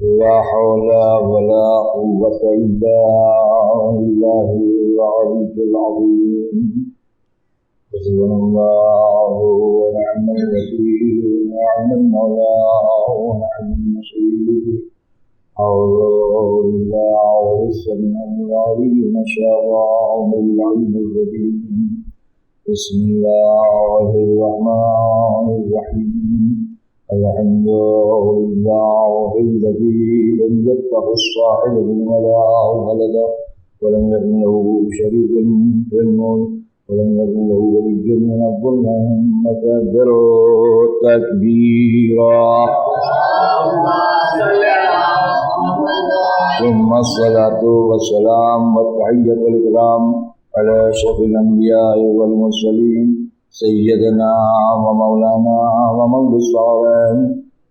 لا حول ولا قوة إلا بالله العلي العظيم. حسبنا الله ونعم الوكيل ونعم المولى ونعم النصير. أعوذ بالله السميع العليم من الشيطان الرجيم. بسم الله الرحمن الرحيم. الحمد لله الذي لم يتخذ صاحبا ولا ولدا ولم يكن له شريك في الملك ولم يكن له ولي من الذل وكبره تكبيرا. ثم الصلاة والسلام والتحية والإكرام على أشرف الأنبياء والمرسلين سيدنا ومولانا ومولى الصالحين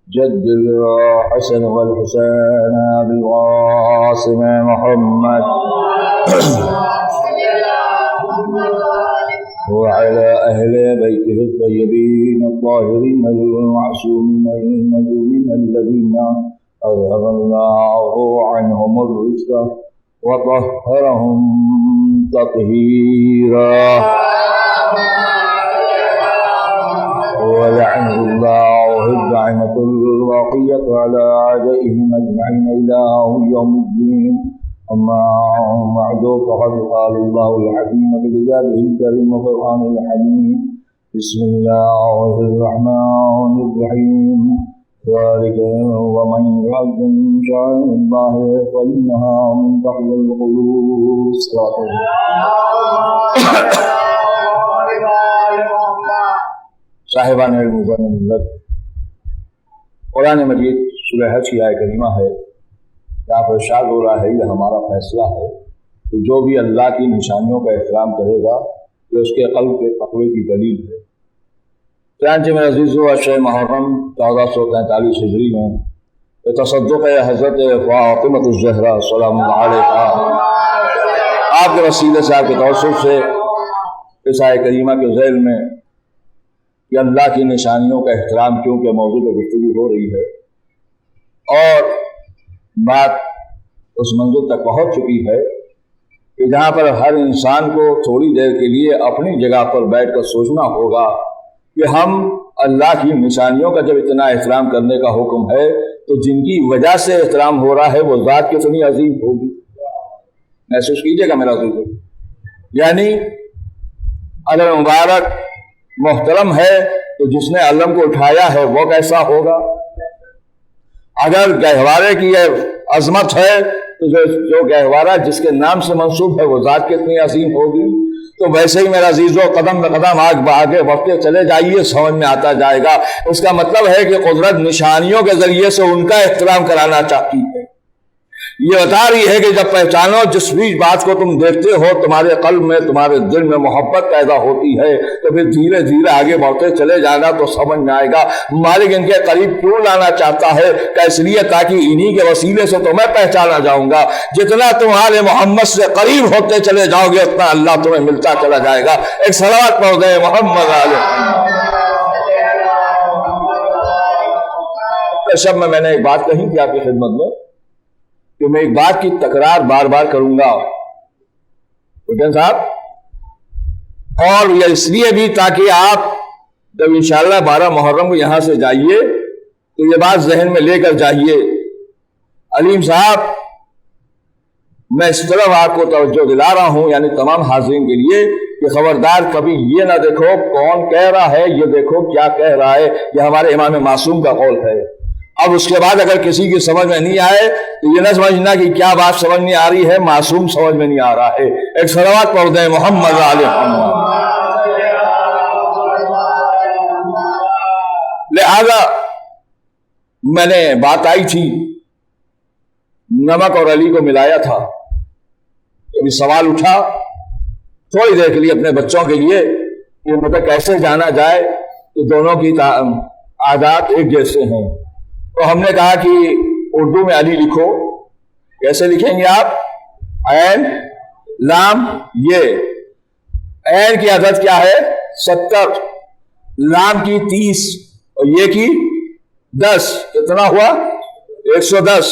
جد الحسن والحسين بالقاسم محمد وعلى أهل بيته الطيبين الطاهرين المعصومين المظلومين الذين أذهب الله عنهم الرجس وطهرهم تطهيرا. ولعنه الله الدائمة الباقية على أعدائهم أجمعين إلى يوم الدين. أما بعد فقد قال الله الحكيم بكتابه الكريم والقرآن الحميد. بسم الله الرحمن الرحيم. ذلك ومن يعظم شعائر الله فإنها من تقوى القلوب. صاحبان علم و ملت، قرآن مجید سورہ حج کی آیہ کریمہ ہے. یہاں پر ارشاد ہو رہا ہے یہ ہمارا فیصلہ ہے کہ جو بھی اللہ کی نشانیوں کا احترام کرے گا یہ اس کے قلب کے تقوی کی دلیل ہے. چنانچہ میرے عزیزو عشر محرم 1443 ہجری میں تصدق حضرت فاطمہ الزہرا سلام اللہ علیہا آپ کے وسیلے سے، آپ کے توسط سے اس آیہ کریمہ کے ذیل میں کہ اللہ کی نشانیوں کا احترام کیوں کے موضوع پر گفتگو ہو رہی ہے، اور بات اس منزل تک پہنچ چکی ہے کہ جہاں پر ہر انسان کو تھوڑی دیر کے لیے اپنی جگہ پر بیٹھ کر سوچنا ہوگا کہ ہم اللہ کی نشانیوں کا جب اتنا احترام کرنے کا حکم ہے تو جن کی وجہ سے احترام ہو رہا ہے وہ ذات کتنی عظیم ہوگی. محسوس کیجئے گا میرا عزیز. یعنی اگر مبارک محترم ہے تو جس نے علم کو اٹھایا ہے وہ کیسا ہوگا. اگر گہوارے کی عظمت ہے تو جو گہوارہ جس کے نام سے منسوب ہے وہ ذات کتنی عظیم ہوگی. تو ویسے ہی میرا عزیزو قدم بقدم آگے بڑھتے چلے جائیے، سمجھ میں آتا جائے گا. اس کا مطلب ہے کہ قدرت نشانیوں کے ذریعے سے ان کا احترام کرانا چاہتی ہے. یہ بتا رہی ہے کہ جب پہچانو جس بھی بات کو تم دیکھتے ہو تمہارے قلب میں، تمہارے دل میں محبت پیدا ہوتی ہے تو پھر دھیرے دھیرے آگے بڑھتے چلے جانا تو سمجھ میں آئے گا مالک ان کے قریب کیوں لانا چاہتا ہے. کہ اس لیے تاکہ انہی کے وسیلے سے تو میں پہچانا جاؤں گا. جتنا تمہارے محمد سے قریب ہوتے چلے جاؤ گے اتنا اللہ تمہیں ملتا چلا جائے گا. ایک صلوات پڑھ دیں محمد علیہ. شب میں نے ایک بات کہی تھی آپ کی خدمت میں کہ میں ایک بات کی تکرار بار بار کروں گا حسین صاحب، اور یہ اس لیے بھی تاکہ آپ جب انشاءاللہ 12 محرم کو یہاں سے جائیے تو یہ بات ذہن میں لے کر جائیے. علیم صاحب، میں اس طرف آپ کو توجہ دلا رہا ہوں، یعنی تمام حاضرین کے لیے، کہ خبردار کبھی یہ نہ دیکھو کون کہہ رہا ہے، یہ دیکھو کیا کہہ رہا ہے. یہ ہمارے امام معصوم کا قول ہے. اب اس کے بعد اگر کسی کی سمجھ میں نہیں آئے تو یہ نہ سمجھنا کہ کیا بات سمجھ میں آ رہی ہے، معصوم سمجھ میں نہیں آ رہا ہے. ایک صلوات پڑھ دیں محمد علیہ محمد. لہذا میں نے بات آئی تھی نمک اور علی کو ملایا تھا. ابھی سوال اٹھا تھوڑی دیر کے لیے اپنے بچوں کے لیے کہ مطلب کیسے جانا جائے کہ دونوں کی عادات ایک جیسے ہیں. تو ہم نے کہا کہ اردو میں علی لکھو. کیسے لکھیں گے آپ؟ عین لام یہ. عین کی عدد کیا ہے؟ 70. لام کی 30 اور یہ کی 10. کتنا ہوا؟ 110.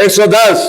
110.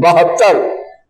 72.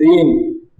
3.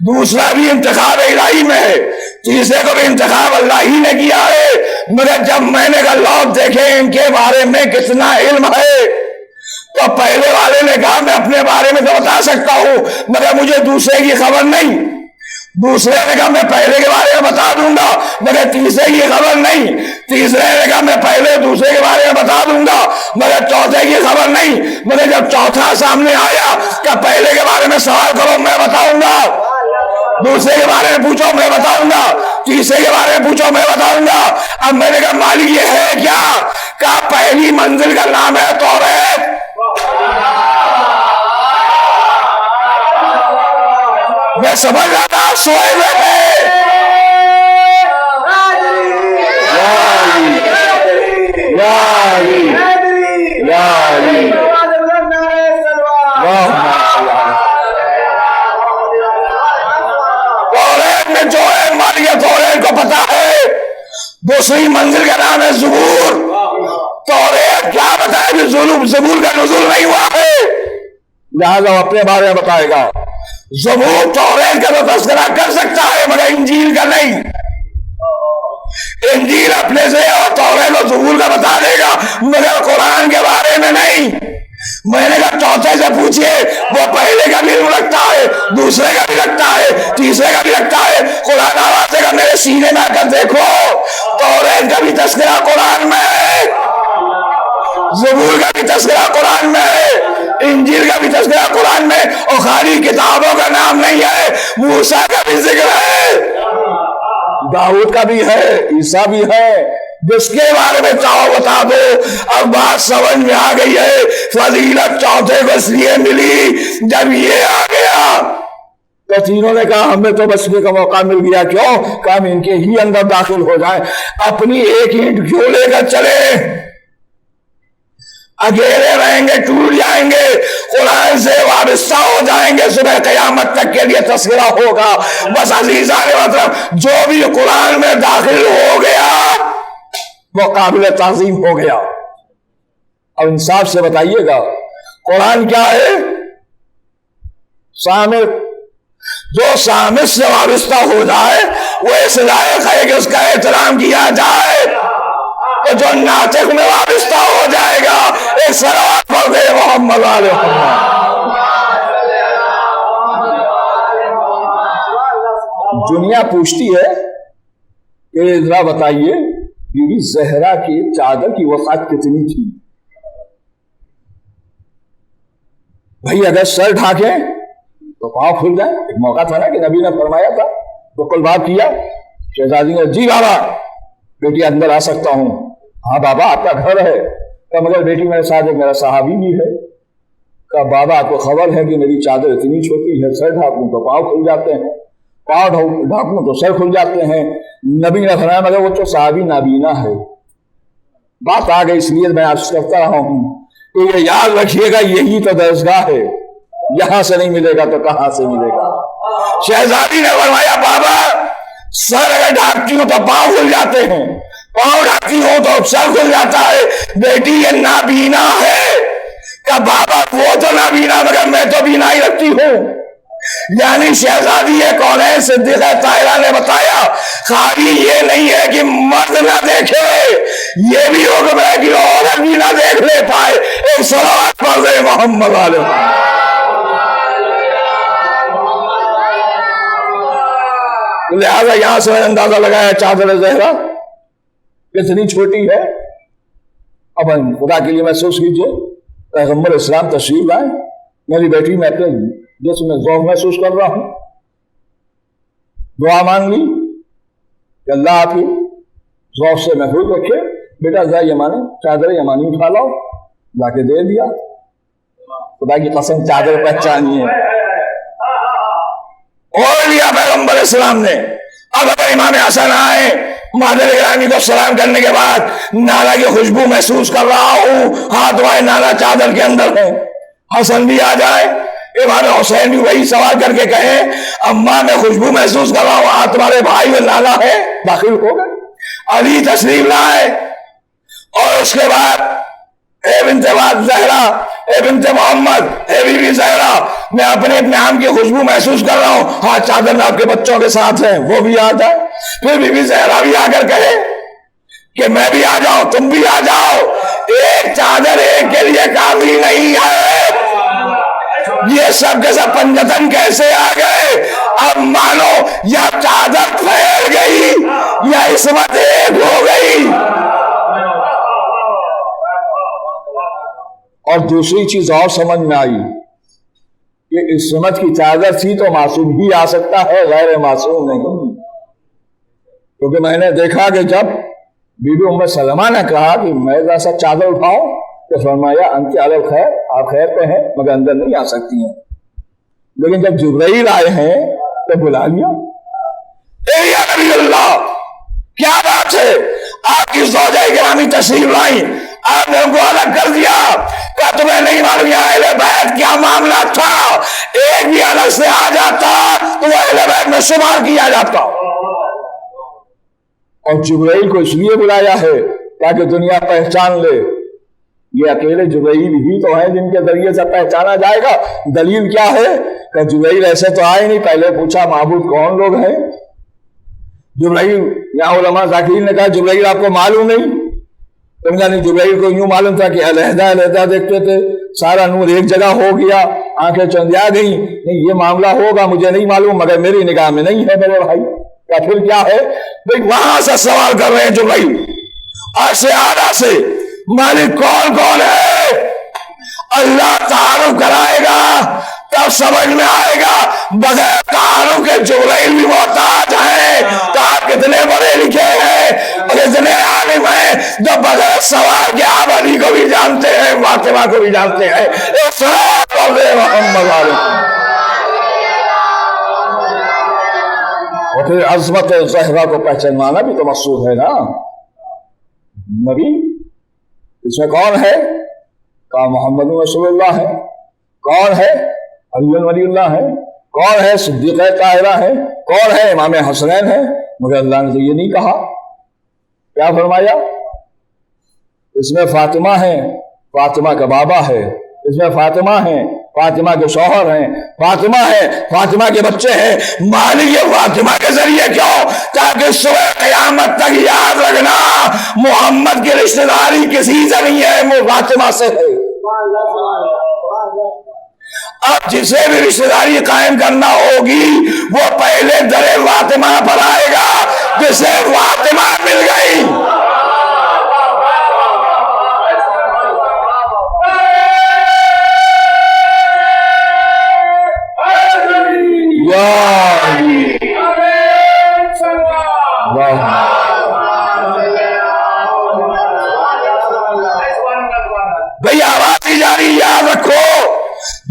دوسرا بھی انتخاب الہی میں ہے، تیسرے کو بھی انتخاب اللہ ہی نے کیا ہے۔ مگر جب میں نے کہا لوگ دیکھیں ان کے بارے میں کتنا علم ہے، تو پہلے والے نے کہا میں اپنے بارے میں تو بتا سکتا ہوں مگر مجھے دوسرے کی خبر نہیں۔ دوسرے نے کہا میں پہلے کے بارے میں بتا دوں گا مگر تیسرے کی خبر نہیں۔ تیسرے نے کہا میں پہلے دوسرے کے بارے میں بتا دوں گا مگر چوتھے کی خبر نہیں۔ مگر جب چوتھا سامنے آیا کہ پہلے کے بارے میں سوال کرو میں بتاؤں گا، دوسرے کے بارے میں پوچھو میں بتاؤں گا، تیسرے کے بارے میں پوچھو میں بتاؤں گا۔ اب میں نے کہا مالک یہ ہے کیا؟ کہا پہلی منزل کا نام ہے توریت۔ میں سمجھ رہا تھا سوئے ہوئے ہیں۔ توریت میں جو ہے مالک توریت کو پتا ہے دوسری منزل کا نام ہے زبور۔ توریت کیا بتائے کہ زبور کا نزول نہیں ہوا ہے، لہذا وہ اپنے بارے میں بتائے گا۔ زبور توریت کا تو تذکرہ کر سکتا ہے مگر انجیل کا نہیں۔ انجیل اپنے سے اور توریت اور زبور کا بتا دے گا مگر قرآن کے بارے میں نہیں۔ میں نے کہا چوتھے سے پوچھئے، وہ پہلے کا بھی لگتا ہے، دوسرے کا بھی لگتا ہے، تیسرے کا بھی لگتا ہے۔ قرآن آواز دے گا میرے سینے میں آ کر دیکھو توریت کا بھی تذکرہ قرآن میں ہے، زبور کا بھی تذکرہ قرآن میں ہے، انجیل کا بھی تذکرہ قرآن میں، اور خالی کتابوں کا نام نہیں ہے، موسیٰ کا بھی ذکر ہے، داؤد کا بھی ہے، عیسیٰ بھی ہے۔ جس کے بارے میں چاہو بتا دو۔ اب بات سمجھ میں آ گئی ہے، فضیلت چوتھے کو اس لیے ملی جب یہ آ گیا تو تینوں نے کہا ہمیں تو بچنے کا موقع مل گیا، کیوں کہ ہم ان کے ہی اندر داخل ہو جائیں، اپنی ایک اینٹ کیوں لے کر چلے، اکیلے رہیں گے ٹوٹ جائیں گے، قرآن سے وابستہ ہو جائیں گے، صبح قیامت تک کے لیے تذکرہ ہوگا۔ بس عزیزان محترم جو بھی قرآن میں داخل ہو گیا وہ قابل تعظیم ہو گیا۔ اب انصاف سے بتائیے گا قرآن کیا ہے؟ سامر، جو سامر سے وابستہ ہو جائے وہ اس لائق ہے کہ اس کا احترام کیا جائے، تو جو ناطق میں وابستہ ہو جائے گا ایک صلوات پڑھ دے محمد علیہ محمد۔ دنیا پوچھتی ہے کہ ذرا بتائیے بی بی زہرا کی چادر کی وسعت کتنی تھی؟ بھائی اگر سر ڈھانکیں تو پاؤں کھل جائیں، ایک موقع تھا نا کہ نبی نے فرمایا تھا، تو کل بات کیا شہزادی نے جی بابا بیٹی اندر آ سکتا ہوں۔ ہاں بابا آپ کا گھر ہے، کہ مگر بیٹی میرے ساتھ ایک میرا صحابی بھی ہے۔ کہ بابا آپ کو خبر ہے کہ میری چادر اتنی چھوٹی ہے، سر ڈھانکوں تو پاؤں کھل جاتے ہیں، پاؤں ڈھانکوں تو سر کھل جاتے ہیں۔ نبی نے فرمایا مگر وہ تو صحابی نابینا ہے۔ بات آ گئی، اس لیے میں آپ سے کرتا رہا ہوں کہ یہ یاد رکھیے گا یہی تو درسگاہ ہے، یہاں سے نہیں ملے گا تو کہاں سے ملے گا؟ شہزادی نے فرمایا بابا سر اگر ڈھانکتی ہوں تو پاؤں کھل جاتے ہیں، پاؤں ڈھانکتی ہوں تو سر کھل جاتا ہے۔ بیٹی یہ نابینا ہے۔ کہ بابا وہ تو نابینا مگر میں تو بینا ہی رکھتی ہوں۔ یعنی شہزادی کونین صدیقہ طاہرہ نے بتایا خالی یہ نہیں ہے کہ مرد نہ دیکھے، یہ بھی حکم ہے کہ عورت بھی نہ دیکھ لے پائے۔ ایک صلوات پڑھ دے محمد علیہ۔ لہذا یہاں سے میں نے اندازہ لگایا چادر زہرا کتنی چھوٹی ہے۔ اب خدا کے لیے محسوس کیجئے پیغمبر اسلام تشریف لائے، میری بیٹی میں اپنے جسم میں ذوق محسوس کر رہا ہوں، دعا مانگ لی کہ اللہ آپ کی ذوق سے محفوظ رکھے، بیٹا ذرا یمانی چادر یمانی اٹھا لاؤ، لا کے دے دیا۔ خدا کی قسم چادر پہچانی ہے اور لیا پیغمبر اسلام نے۔ اب اگر امام حسن آئے مادر گرامی کو سلام کرنے کے بعد نانا کی خوشبو محسوس کر رہا ہوں، ہاتھ وائے نانا چادر کے اندر ہے، حسن بھی آ جائے، امام حسین بھی وہی سوال کر کے کہیں اماں میں خوشبو محسوس کر رہا ہوں، ہاں تمہارے بھائی میں نانا ہے، داخل ہو گئے۔ علی تشریف لائے اور اس کے بعد اے بنت زہرا، اے بنت محمد، اے بی بی زہرا، میں اپنے نام کی خوشبو محسوس کر رہا ہوں، ہاں چادر آپ کے بچوں کے ساتھ ہیں، وہ بھی آ جائے۔ پھر بی بی زہرا بھی آ کر کہے کہ میں بھی آ جاؤں، تم بھی آ جاؤ، ایک چادر ایک کے لیے کافی نہیں ہے، یہ سب کے سب پنجتن کیسے آ گئے؟ اب مانو یا چادر پھیل گئی یا عصمت ایک ہو گئی۔ اور دوسری چیز اور سمجھ میں آئی کہ عصمت کی چادر تھی تو معصوم بھی آ سکتا ہے، غیر معصوم نہیں، کیونکہ میں نے دیکھا کہ جب بی بی ام سلمہ نے کہا کہ میں ایسا چادر اٹھاؤں تو فرمایا انت علی الخیر، آپ خیر پہ ہیں مگر اندر نہیں آ سکتی ہیں، لیکن جب جبرائیل آئے ہیں تو بلا لیا، اے یا نبی اللہ کیا بات ہے، آپ کی زوجہ گرامی تشریف لائیں، آپ نے ان کو الگ کر دیا، کیا تمہیں نہیں معلوم یا اہل بیت کیا معاملہ تھا، ایک بھی الگ سے آ جاتا تو وہ اہل بیت میں شمار کیا جاتا۔ اور جبرائیل کو اس لیے بلایا ہے تاکہ دنیا پہچان لے، یہ اکیلے جبرائیل ہی تو ہیں جن کے ذریعے سے پہچانا جائے گا۔ دلیل کیا ہے کہ جبرائیل ایسے تو آئے نہیں، پہلے پوچھا معبود کون لوگ ہیں، جبرائیل یا علماء ذاکرین نے کہا جبرائیل آپ کو معلوم نہیں، تم جانے جبرائیل کو یوں معلوم تھا کہ علیحدہ علیحدہ دیکھتے تھے، سارا نور ایک جگہ ہو گیا، آنکھیں چندیا گئیں، نہیں یہ معاملہ ہوگا مجھے نہیں معلوم مگر میری نگاہ میں نہیں ہے میرے بھائی۔ کیا پھر کیا ہے بھئی وہاں سے سوال کر رہے ہیں جبرائیل عرش اعلیٰ سے، مالک کون کون ہے؟ اللہ تعارف کرائے گا تب سمجھ میں آئے گا، بغیر تعارف کے جبرائیل بھی محتاج ہیں، تو آپ کتنے بڑے لکھے ہیں اور اتنے عالم ہیں جو بغیر سوال کے آپ علی کو بھی جانتے ہیں، فاطمہ کو بھی جانتے ہیں۔ محمد اور پھر عظمت زہرا کو پہچانوانا بھی تو مقصود ہے نا۔ نبی اس میں کون ہے؟ کہا محمد رسول اللہ ہے، کون ہے؟ علی ولی اللہ ہے، کون ہے؟ صدیقہ طاہرہ ہے، کون ہے؟ امام حسنین ہے، مگر اللہ نے تو یہ نہیں کہا، کیا فرمایا؟ اس میں فاطمہ ہے، فاطمہ کا بابا ہے، اس میں فاطمہ ہے، فاطمہ کے شوہر ہیں، فاطمہ ہے، فاطمہ کے بچے ہیں، مالک یہ فاطمہ کے ذریعے کیوں؟ تاکہ صبح قیامت تک یاد رکھنا محمد کی رشتہ داری کسی سے نہیں ہے، وہ فاطمہ سے ہے۔ اب جسے بھی رشتہ داری قائم کرنا ہوگی وہ پہلے در فاطمہ پر آئے گا، جسے فاطمہ مل گئی۔ بھئی آواز ہی جاری، یاد رکھو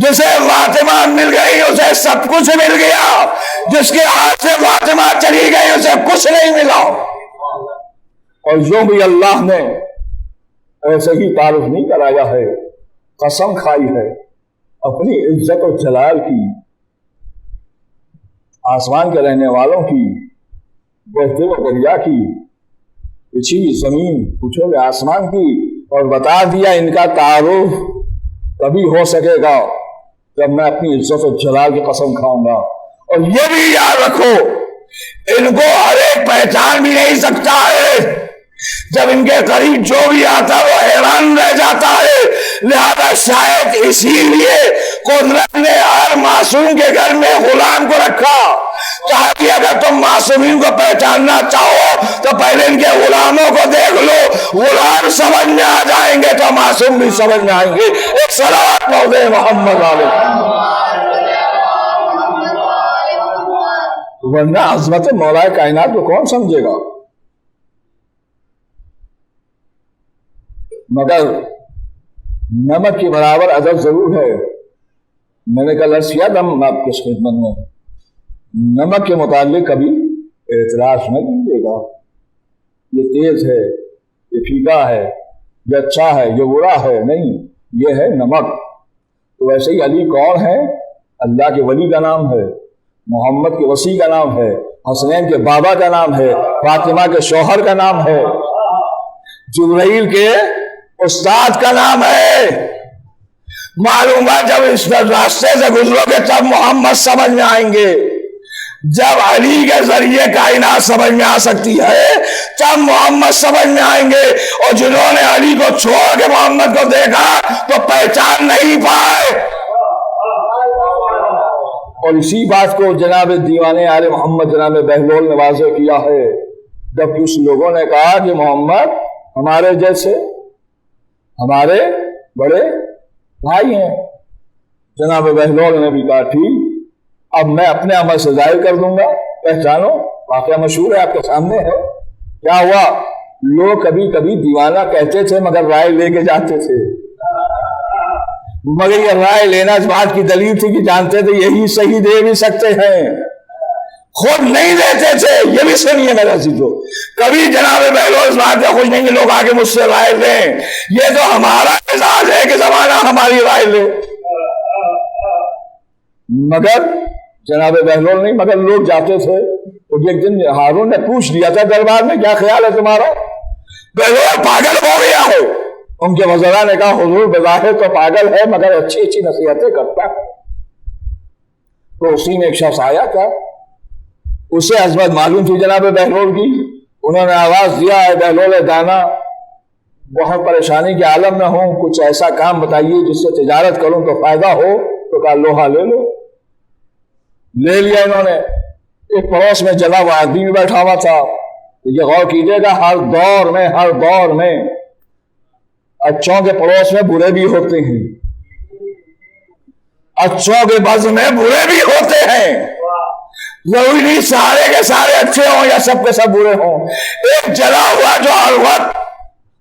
جسے فاطمہ مل گئی اسے سب کچھ مل گیا، جس کے ہاتھ سے فاطمہ چلی گئی اسے کچھ نہیں ملا۔ اور جو بھی اللہ نے ایسے ہی تعارف نہیں کرایا ہے، قسم کھائی ہے اپنی عزت و جلال کی، آسمان کے رہنے والوں کی، بہتے و دریا کی، پچھی زمین پوچھو گے آسمان کی، اور بتا دیا ان کا تعارف تبھی ہو سکے گا جب میں اپنی عزت و جلال کی قسم کھاؤں گا۔ اور یہ بھی یاد رکھو ان کو ہر ایک پہچان بھی نہیں سکتا ہے، جب ان کے قریب جو بھی آتا وہ حیران رہ جاتا ہے، لہذا شاید اسی لیے قدرت نے ہر معصوم کے گھر میں غلام کو رکھا، تاکہ اگر تم معصومین کو پہچاننا چاہو تو پہلے ان کے غلاموں کو دیکھ لو، غلام سمجھ میں آ جائیں گے تو معصوم بھی سمجھ میں آئیں گے۔ ایک صلوات پڑھ دے محمد علیہ، ورنہ عظمت مولا کائنات کو کون سمجھے گا؟ مگر نمک کے برابر ادب ضرور ہے۔ میں نے کل عرض کیا تھا آپ کی خدمت میں، نمک کے متعلق کبھی اعتراض نہ کیجیے گا، یہ تیز ہے، یہ پھیکا ہے، یہ اچھا ہے، یہ برا ہے، نہیں، یہ ہے نمک۔ تو ویسے ہی علی کون ہے؟ اللہ کے ولی کا نام ہے، محمد کے وصی کا نام ہے، حسنین کے بابا کا نام ہے، فاطمہ کے شوہر کا نام ہے، جبرائیل کے استاد کا نام ہے. معلوم ہے جب اس راستے سے گزرو گے تب محمد سمجھ میں آئیں گے. جب علی کے ذریعے کائنات سمجھ میں آ سکتی ہے تب محمد سمجھ میں آئیں گے. اور جنہوں نے علی کو چھوڑ کے محمد کو دیکھا تو پہچان نہیں پائے. اور اسی بات کو جناب دیوانے آل محمد جناب بہلول نے واضح کیا ہے جب کچھ لوگوں نے کہا کہ محمد ہمارے جیسے ہمارے بڑے بھائی ہیں. جناب بہلول نے بھی کہا ٹھیک، اب میں اپنے عمل سے ظاہر کر دوں گا، پہچانو. واقعہ مشہور ہے آپ کے سامنے ہے. کیا ہوا؟ لوگ کبھی کبھی دیوانہ کہتے تھے مگر رائے لے کے جاتے تھے. مگر یہ رائے لینا اس بات کی دلیل تھی کہ جانتے تھے یہی صحیح دے بھی سکتے ہیں، خود نہیں دیتے تھے. یہ بھی سنیے میرا عزیزو، کبھی جناب بہلول اس بات سے خوش نہیں کہ لوگ آگے مجھ سے رائے لیں. یہ تو ہمارا مزاج ہے کہ زمانہ ہماری رائے لے. مگر جناب بہلول نہیں، مگر لوگ جاتے تھے. تو ایک دن ہارون نے پوچھ لیا تھا دربار میں کیا خیال ہے تمہارا؟ بہلول پاگل ہو گیا ہے. ان کے وزراء نے کہا حضور بظاہر تو پاگل ہے مگر اچھی اچھی نصیحتیں کرتا ہے. تو اسی میں ایک شخص آیا تھا، اسے عظمت معلوم تھی جناب بہلول کی. انہوں نے آواز دیا ہے بہلول دانا، بہت پریشانی کے عالم میں ہوں، کچھ ایسا کام بتائیے جس سے تجارت کروں تو فائدہ ہو. تو کہا لوہا لے لو. لے لیا انہوں نے. ایک پڑوس میں جلا ہوا آدمی بھی بیٹھا ہوا تھا. یہ غور کیجیے گا ہر دور میں اچھوں کے پڑوس میں برے بھی ہوتے ہیں، اچھوں کے بز میں برے بھی ہوتے ہیں. ضروری نہیں سارے کے سارے اچھے ہوں یا سب کے سب برے ہوں. ایک جلا ہوا جو ہر وقت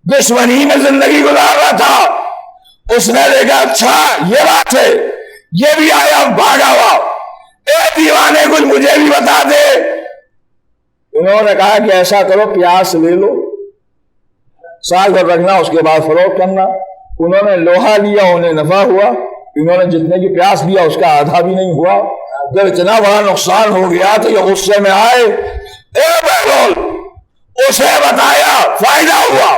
دشمنی میں زندگی گزار رہا تھا، اس نے دیکھا اچھا یہ بات ہے، یہ بھی آیا بھاگا ہوا، اے دیوانے کچھ مجھے بھی بتا دے. انہوں نے کہا کہ ایسا کرو پیاس لے لو، سال بھر رکھنا اس کے بعد فروخت کرنا. انہوں نے لوہا لیا، انہیں نفع ہوا. انہوں نے جتنے کی پیاس لیا اس کا آدھا بھی نہیں ہوا. جب اتنا بڑا نقصان ہو گیا تو یہ غصے میں آئے. اے بہلول اسے بتایا فائدہ ہوا،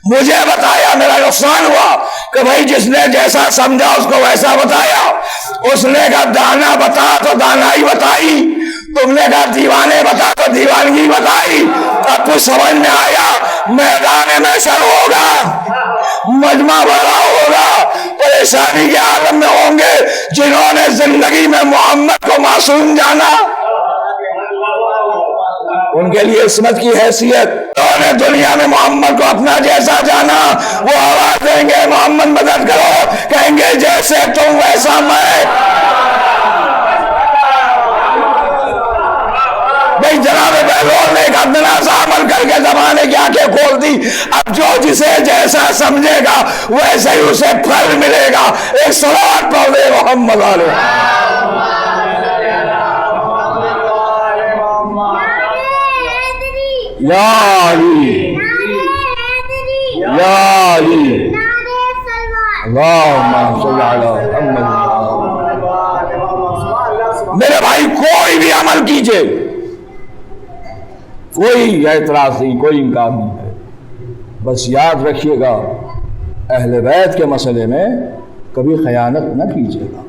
مجھے بتایا میرا نقصان ہوا. کہ بھائی جس نے جیسا سمجھا اس کو ویسا بتایا. اس نے کہا دانا بتا تو دانائی بتائی، تم نے کہا دیوانے بتا تو دیوانگی بتائی. اب کچھ سمجھ میں آیا. میدان محشر ہوگا، مجمع بڑا ہوگا، پریشانی کے عالم میں ہوں گے جنہوں نے زندگی میں محمد کو معصوم جانا. ان کے لیے عصمت کی حیثیت. انہوں نے دنیا میں محمد کو اپنا جیسا جانا. وہ آواز دیں گے محمد مدد کرو، کہیں گے جیسے تم ویسا میں. بھائی جناب بہلول نے ایک ادنا سا عمل کر کے زمانے کی آنکھیں کھول دی. اب جو جسے جیسا سمجھے گا ویسے ہی اسے پھل ملے گا. ایک صلوات پڑھ دے محمد علیہ. یا علی یا علی اللہم صلی علی محمد. میرے بھائی کوئی بھی عمل کیجئے، کوئی اعتراض نہیں، کوئی انکار نہیں ہے. بس یاد رکھیے گا اہل بیت کے مسئلے میں کبھی خیانت نہ کیجیے گا.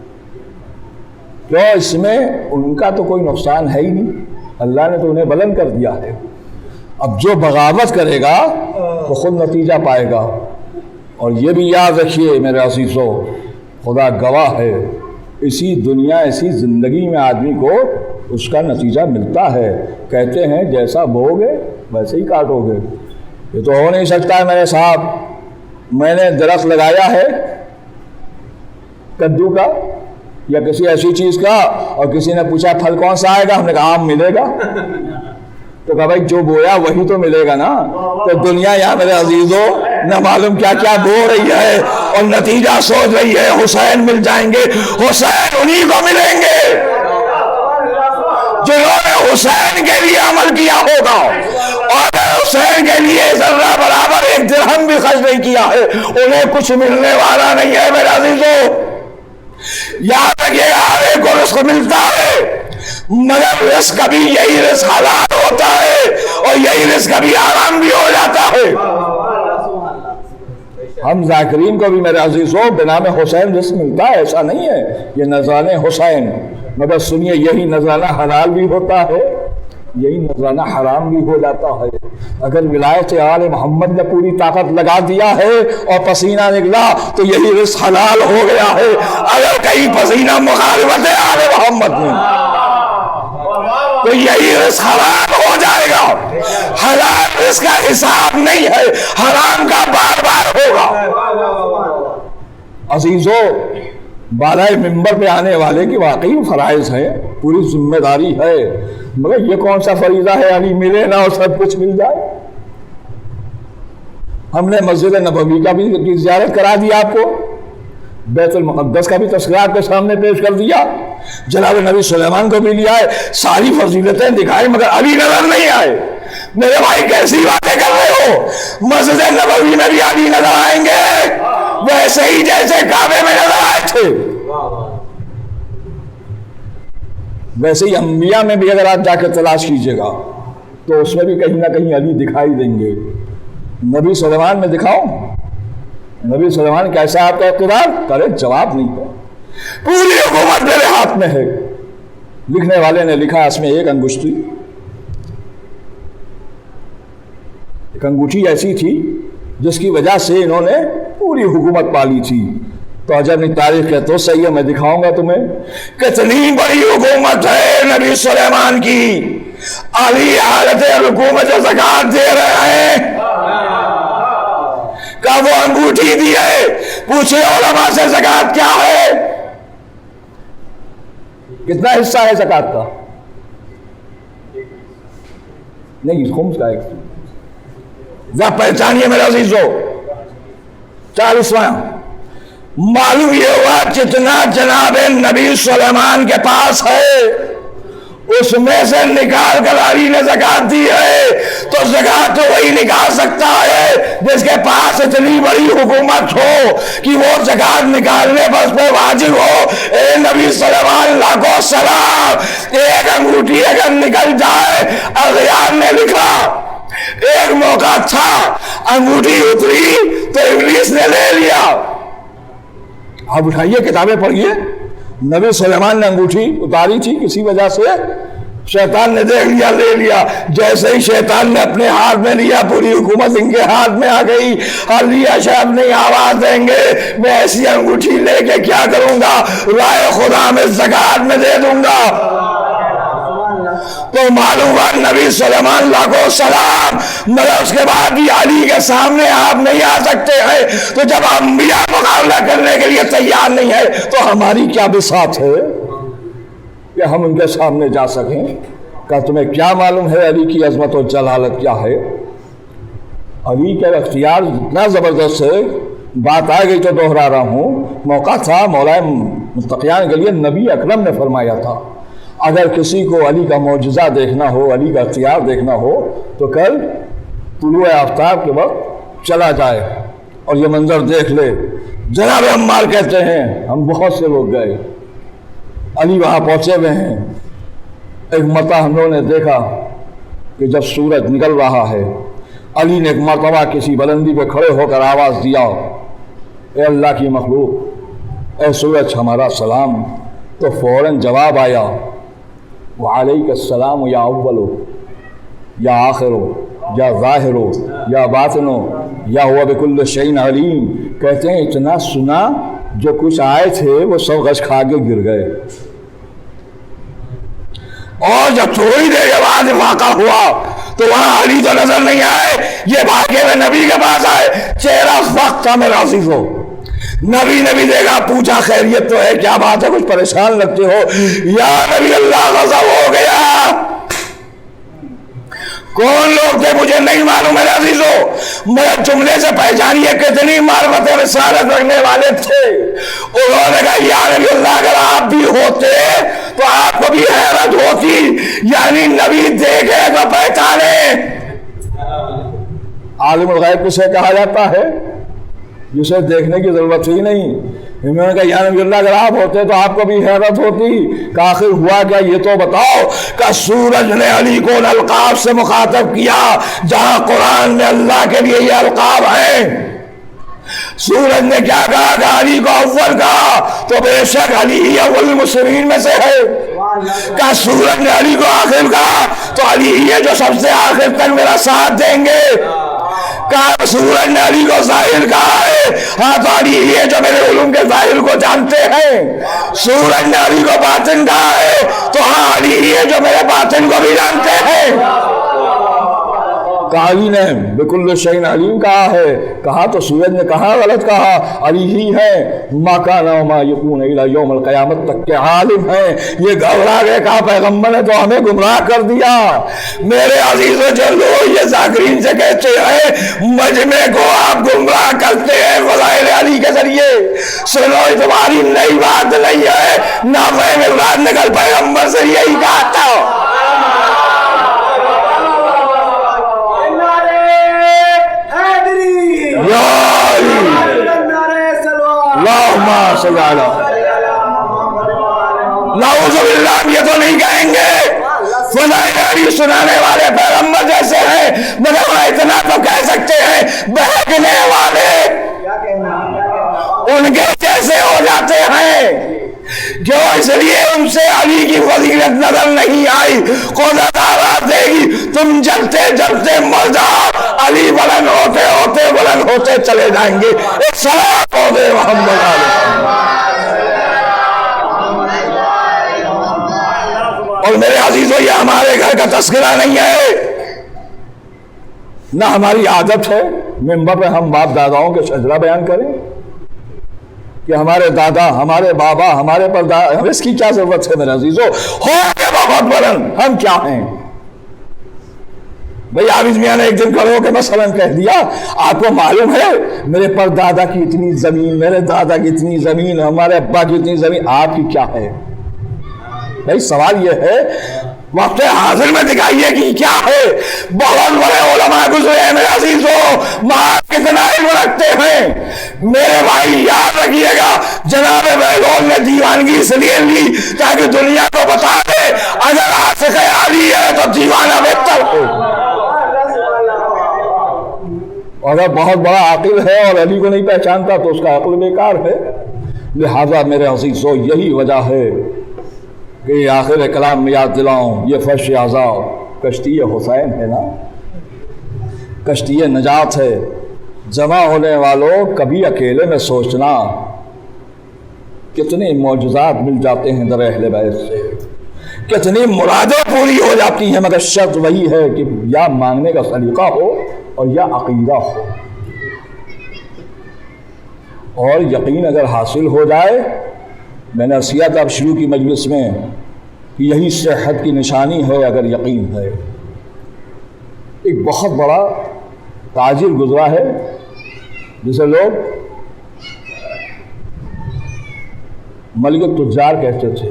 کیوں؟ اس میں ان کا تو کوئی نقصان ہے ہی نہیں، اللہ نے تو انہیں بلند کر دیا ہے. اب جو بغاوت کرے گا وہ خود نتیجہ پائے گا. اور یہ بھی یاد رکھیے میرے عزیزو، خدا گواہ ہے، اسی دنیا اسی زندگی میں آدمی کو اس کا نتیجہ ملتا ہے. کہتے ہیں جیسا بو گے ویسے ہی کاٹو گے. یہ تو ہو نہیں سکتا ہے میرے صاحب. میں نے درخت لگایا ہے کدو کا یا کسی ایسی چیز کا، اور کسی نے پوچھا پھل کون سا آئے گا، ہم نے کہا آم ملے گا. تو کہا بھائی جو بویا وہی تو ملے گا نا. تو دنیا یہاں میرے عزیزو نہ معلوم کیا کیا بو رہی ہے اور نتیجہ سوچ رہی ہے حسین مل جائیں گے. حسین انہی کو ملیں گے جنہوں نے حسین کے لیے عمل کیا ہوگا. اور اگر حسین کے لیے ذرہ برابر ایک درہم بھی خرچ نہیں کیا ہے انہیں کچھ ملنے والا نہیں ہے میرے عزیزو. یاد رکھیے گا ہر ایک کو رزق ملتا ہے، مگر رزق کبھی یہی رزق حلال ہوتا ہے اور یہی رزق کبھی آرام بھی ہو جاتا ہے. ہم ذاکرین کو بھی میرے عزیزوں بنام حسین رزق ملتا ہے، ایسا نہیں ہے، یہ نذرانے حسین، مگر سنیے یہی نذرانہ حلال بھی ہوتا ہے، یہی نذرانہ حرام بھی ہو جاتا ہے۔ اگر ولایت آل محمد نے پوری طاقت لگا دیا ہے اور پسینہ نکلا تو یہی رزق حلال ہو گیا ہے، اگر کہیں پسینہ مخالفت آل محمد میں تو یہی رزق حرام ہو جائے گا۔ حلال رزق کا حساب نہیں ہے، حرام کا بار بار ہوگا۔ عزیزو، بالائے منبر پہ آنے والے کی واقعی فرائض ہے، پوری ذمہ داری ہے، مگر یہ کون سا فریضہ ہے علی ملے نہ اور سب کچھ مل جائے؟ ہم نے مسجد نبوی کا بھی زیارت کرا دیا آپ کو، بیت المقدس کا بھی تذکرہ آپ کے سامنے پیش کر دیا، جناب نبی سلیمان کو بھی لیا ہے، ساری فضیلتیں دکھائی، مگر علی نظر نہیں آئے۔ میرے بھائی کیسی باتیں کر رہے ہو؟ مسجد نبوی میں بھی علی نظر آئیں گے ویسے ہی جیسے کعبے میں نظر آئے تھے، ویسے ہی انبیاء میں بھی اگر آپ جا کے تلاش کیجئے گا تو اس میں بھی کہیں نہ کہیں علی دکھائی دیں گے۔ نبی سلیمان میں دکھاؤں؟ نبی سلیمان کیسا آپ کا اقتدار؟ کرے جواب نہیں ہے، پوری حکومت میرے ہاتھ میں ہے۔ لکھنے والے نے لکھا اس میں ایک انگوٹھی ایسی تھی جس کی وجہ سے انہوں نے پوری حکومت پالی تھی۔ تو عجب تاریخ ہے تو صحیح ہے، میں دکھاؤں گا تمہیں کتنی بڑی حکومت ہے نبی سلیمان کی۔ علی حالت حکومت زکات دے رہے ہیں کا وہ انگوٹھی دی ہے، پوچھے علماء سے زکات کیا ہے، کتنا حصہ ہے زکات کا؟ نہیں، خمس کا ایک ذرا پہچانیے میرے عزیزو، 40واں۔ معلوم یہ ہوا جتنا جناب نبی سلیمان کے پاس ہے اس میں سے نکال کر علی نے زکات دی ہے، تو زکات تو وہی نکال سکتا ہے جس کے پاس اتنی بڑی حکومت ہو کہ وہ زکات نکالنے پر اس پہ واجب ہو۔ اے نبی سلیمان لاکھوں سلام، ایک انگوٹھی اگر نکل جائے، اغیار نے لکھا ایک موقع تھا انگوٹھی اتری تو ابلیس نے لے لیا۔ اب اٹھائیے کتابیں پڑھیے، نبی سلیمان نے انگوٹھی اتاری تھی، کسی وجہ سے شیطان نے دیکھ لیا، لے لیا۔ جیسے ہی شیطان نے اپنے ہاتھ میں لیا پوری حکومت ان کے ہاتھ میں آ گئی۔ علی شاید نہیں آواز دیں گے، میں ایسی انگوٹھی لے کے کیا کروں گا، رائے خدا میں زکات میں دے دوں گا۔ تو معلوم ہوا نبی سلیمان لاکھوں سلام، مگر اس کے بعد بھی علی کے سامنے آپ نہیں آ سکتے ہیں۔ تو جب انبیاء مقابلہ کرنے کے لیے تیار نہیں ہے تو ہماری کیا بساط ہے کہ ہم ان کے سامنے جا سکیں؟ کہ تمہیں کیا معلوم ہے علی کی عظمت و جلالت کیا ہے؟ علی کے اختیار اتنا زبردست ہے، بات آ گئی تو دوہرا رہا ہوں۔ موقع تھا مولا متقیان کے لیے، نبی اکرم نے فرمایا تھا اگر کسی کو علی کا معجزہ دیکھنا ہو، علی کا اختیار دیکھنا ہو تو کل طلوع آفتاب کے وقت چلا جائے اور یہ منظر دیکھ لے۔ جناب عمار کہتے ہیں ہم بہت سے لوگ گئے، علی وہاں پہنچے ہوئے ہیں۔ ایک مرتبہ ہم لوگوں نے دیکھا کہ جب سورج نکل رہا ہے، علی نے ایک مرتبہ کسی بلندی پہ کھڑے ہو کر آواز دیا، اے اللہ کی مخلوق، اے سورج ہمارا سلام۔ تو فوراً جواب آیا، وعلیک السلام یا اولو یا آخرو یا ظاہرو یا باطنو یا ہوا بکل شیء علیم۔ کہتے ہیں اتنا سنا جو کچھ آئے تھے وہ سب غش کھا کے گر گئے، اور جب تھوڑی دیر کے بعد واقع ہوا تو وہاں علی تو نظر نہیں آئے، یہ بھاگے ہوئے نبی کے پاس آئے۔ چہرہ وقت تھا میرا عزیز ہو، نبی دیکھا، پوچھا خیریت تو ہے، کیا بات ہے، کچھ پریشان لگتے ہو؟ یا نبی اللہ غضب ہو گیا۔ کون لوگ تھے مجھے نہیں معلوم میرے عزیزو، مگر جملے سے پہچانیے کتنی معرفت رسالت رکھنے والے تھے۔ انہوں نے کہا یا نبی اللہ اگر آپ بھی ہوتے تو آپ کو بھی حیرت ہوتی، یعنی نبی دیکھے تو پہچانے۔ عالم الغیب کسے کہا جاتا ہے؟ جسے دیکھنے کی ضرورت ہی نہیں۔ انہوں نے کہا یا نبی اللہ اگر آپ ہوتے تو آپ کو بھی حیرت ہوتی کہ آخر ہوا کیا، یہ تو بتاؤ۔ کہ سورج نے علی کو ان القاب سے مخاطب کیا جہاں قرآن میں اللہ کے لیے یہ القاب ہیں۔ سورج نے کیا کہا کہ علی کو اول کہا تو بے شک علی ہی اول مسلمین میں سے ہے. کہا سورج نے علی کو آخر کہا تو علی ہی ہے جو سب سے آخر تک میرا ساتھ دیں گے. کہا سورج نے علی کو ظاہر کہا ہے, ہاں تو علی ہی ہے جو میرے علوم کے ظاہر کو جانتے ہیں. سورج نے علی کو باطن کہا ہے تو ہاں علی ہی ہے جو میرے باطن کو بھی جانتے ہیں. علی نے بکل شیء علیم کہا ہے, کہا تو سورج نے کہا غلط کہا, علی ہی ہے ما کان وما یکون الی یوم القیامت تک کے عالم ہیں. یہ گھبرا گئے, کہا پیغمبر نے تو ہمیں گمراہ کر دیا. میرے عزیزوں جو لوگ یہ ذاکرین سے کہتے ہیں مجمع کو آپ گمراہ کرتے ہیں فضائل علی کے ذریعے, سنو تمہاری نئی بات نہیں ہے. نافع مراد نے کل پیغمبر سے یہی کہا تھا. نعوذ باللہ, یہ تو نہیں کہیں گے فضائل علی سنانے والے پیغمبر جیسے ہیں, مگر ہم اتنا تو کہہ سکتے ہیں بہکنے والے ان کے جیسے ہو جاتے ہیں. جو اس لیے ان سے علی کی فضیلت نظر نہیں آئی. خدا تعالیٰ دے گی تم جلتے جلتے مر جاؤ, علی بلند ہوتے ہوتے بلند ہوتے چلے جائیں گے. ایک صلاۃ ہو دے محمد علیہ. اور میرے عزیزوں یہ ہمارے گھر کا تذکرہ نہیں ہے, نہ ہماری عادت ہے منبر پہ ہم باپ داداؤں کے شجرہ بیان کریں کہ ہمارے دادا, ہمارے بابا, ہمارے پردادا. ہم اس کی کیا ضرورت ہے میرے عزیزوں؟ ہو کے بہت بلند, ہم کیا ہیں بھئی؟ عابد میاں نے ایک دن کھڑے ہو کے مثلا کہہ دیا آپ کو معلوم ہے میرے پردادا کی اتنی زمین, میرے دادا کی اتنی زمین, ہمارے ابا کی اتنی زمین, آپ کی کیا ہے؟ بھئی سوال یہ ہے وقت حاضر میں دکھائیے کہ کیا ہے. بہت بڑے علماء گزرے ہیں میرے عزیزوں, ماں کتنا علم رکھتے ہیں. میرے بھائی یاد رکھیے گا جناب بہلول نے دیوانگی اس لیے لی تاکہ دنیا کو بتا دے اگر عاشق علی ہے تو دیوانہ بہتر ہو. اگر بہت بڑا عاقل ہے اور علی کو نہیں پہچانتا تو اس کا عقل بیکار ہے. لہذا میرے عزیزوں یہی وجہ ہے کہ آخر کلام میں یاد دلاؤں یہ فرش اعضاء کشتی حسین ہے نا, کشتی نجات ہے. جمع ہونے والوں کبھی اکیلے میں سوچنا کتنے معجزات مل جاتے ہیں در اہل بیت سے, کتنی مرادیں پوری ہو جاتی ہیں, مگر شرط وہی ہے کہ یا مانگنے کا سلیقہ ہو اور یا عقیدہ ہو. اور یقین اگر حاصل ہو جائے, میں نے عرصیہ تھا اب شروع کی مجلس میں کہ یہی صحت کی نشانی ہے اگر یقین ہے. ایک بہت بڑا تاجر گزرا ہے جسے لوگ ملک التجار کہتے تھے,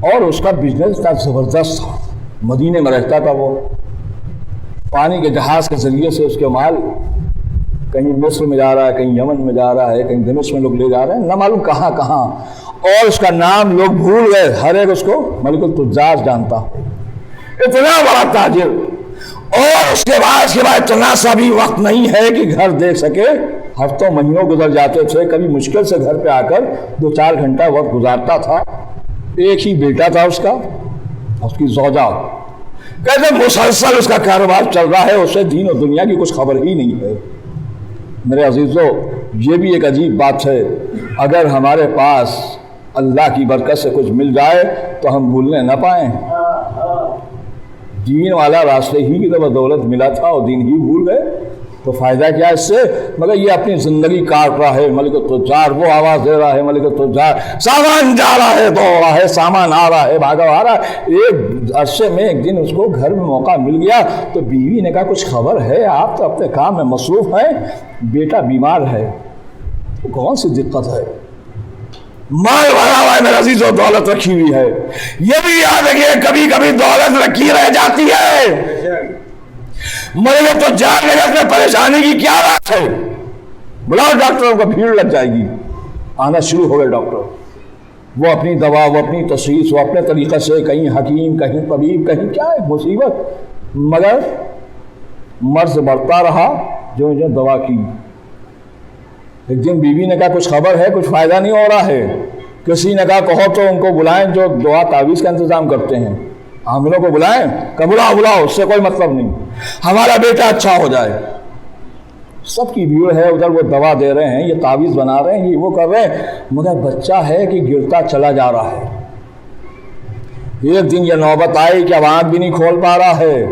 اور اس کا بزنس اتنا زبردست تھا. مدینے میں رہتا تھا وہ, پانی کے جہاز کے ذریعے سے اس کے مال کہیں مصر میں جا رہا ہے, کہیں یمن میں جا رہا ہے, کہیں دمشق میں لوگ لے جا رہے ہیں, نہ معلوم کہاں کہاں. اور اس کا نام لوگ بھول گئے, ہر ایک اس کو ملک التجار جانتا. اتنا بڑا تاجر, اور اس کے بعد اتنا سا بھی وقت نہیں ہے کہ گھر دیکھ سکے. ہفتوں مہینوں گزر جاتے تھے, کبھی مشکل سے گھر پہ آ کر 2-4 گھنٹہ وقت گزارتا تھا. ایک ہی بیٹا تھا اس کا, اس کی زوجہ. کہتے مسلسل اس کا کاروبار چل رہا ہے, اسے دین و دنیا کی کچھ خبر ہی نہیں ہے. میرے عزیزوں یہ بھی ایک عجیب بات ہے, اگر ہمارے پاس اللہ کی برکت سے کچھ مل جائے تو ہم بھولنے نہ پائیں. دین والا راستے ہی کی طرف دولت ملا تھا اور دین ہی بھول گئے تو فائدہ کیا اس سے؟ مگر یہ اپنی زندگی کاٹ رہا ہے ملک التجار, وہ آواز دے رہا ہے ملک التجار, سامان جا رہا ہے دوڑ رہا ہے, سامان آ رہا ہے بھاگا آ رہا ہے. ایک عرصے میں ایک دن اس کو گھر میں موقع مل گیا تو بیوی نے کہا کچھ خبر ہے؟ آپ تو اپنے کام میں مصروف ہیں, بیٹا بیمار ہے. کون سی دقت ہے؟ مال بھرا ہوا ہے میرے عزیزوں, دولت رکھی ہوئی ہے. یہ بھی یاد رکھیے کبھی کبھی دولت رکھی رہ جاتی ہے. ملک التجار میں پریشانی کی کیا بات ہے؟ بلاؤ ڈاکٹروں کو, بھیڑ لگ جائے گی. آنا شروع ہو گئے ڈاکٹر, وہ اپنی دوا, وہ اپنی تشخیص, وہ اپنے طریقے سے, کہیں حکیم, کہیں طبیب, کہیں کیا ہے مصیبت. مگر مرض بڑھتا رہا جو دوا کی. ایک دن بیوی نے کہا کچھ خبر ہے، کچھ فائدہ نہیں ہو رہا ہے؟ کسی نے کہا کہو تو ان کو بلائیں جو دعا تعویذ کا انتظام کرتے ہیں، عاملوں کو بلائیں۔ کہ بلاؤ، اس سے کوئی مطلب نہیں، ہمارا بیٹا اچھا ہو جائے۔ سب کی بھیڑ ہے ادھر، وہ دوا دے رہے ہیں، یہ تعویذ بنا رہے ہیں، یہ وہ کر رہے ہیں، مگر بچہ ہے کہ گرتا چلا جا رہا ہے۔ ایک دن یہ نوبت آئی کہ اب آنکھ بھی نہیں کھول پا رہا ہے،